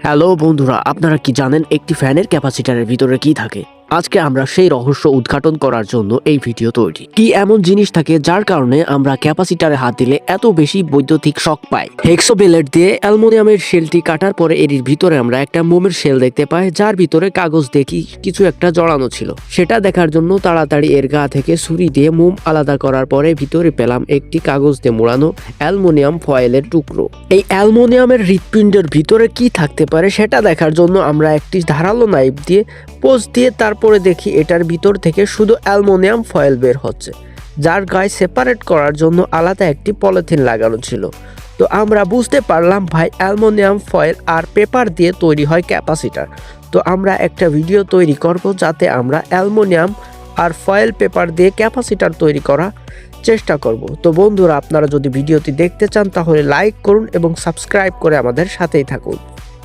Hello বন্ধুরা, আপনারা কি জানেন একটি ফ্যানের ক্যাপাসিটরের ভিতরে কি থাকে? আজকে আমরা সেই রহস্য উদ্ঘাটন করার জন্য এই ভিডিও তৈরি। কি এমন জিনিস থাকে যার কারণে আমরা ক্যাপাসিটরে হাত দিলে এত বেশি বৈদ্যুতিক শক পাই? হেক্সো বেলেট দিয়ে অ্যালুমিনিয়ামের শেলটি কাটার পরে এর ভিতরে আমরা একটা মোমের শেল দেখতে পাই, যার ভিতরে কাগজ দেখি কিছু একটা জড়ানো ছিল। সেটা দেখার জন্য তাড়াতাড়ি এর গা থেকে ছুরি দিয়ে মোম আলাদা করার পরে ভিতরে পেলাম একটি কাগজ দিয়ে মোড়ানো অ্যালুমিনিয়াম ফয়েলের টুকরো। এই অ্যালুমিনিয়ামের হৃৎপিণ্ডের ভিতরে কি থাকতে পারে সেটা দেখার জন্য আমরা একটি ধারালো নাইফ দিয়ে পোজ দিয়ে তারপরে দেখি এটার ভিতর থেকে শুধু অ্যালুমিনিয়াম ফয়েল বের হচ্ছে, যার গায়ে সেপারেট করার জন্য আলাদা একটি পলিথিন লাগানো ছিল। তো আমরা বুঝতে পারলাম ভাই অ্যালুমিনিয়াম ফয়েল আর পেপার দিয়ে তৈরি হয় ক্যাপাসিটর। তো আমরা একটা ভিডিও তৈরি করব যাতে আমরা অ্যালুমিনিয়াম আর ফয়েল পেপার দিয়ে ক্যাপাসিটর তৈরি করা চেষ্টা করব। তো বন্ধুরা, আপনারা যদি ভিডিওটি দেখতে চান তাহলে লাইক করুন এবং সাবস্ক্রাইব করে আমাদের সাথেই থাকুন।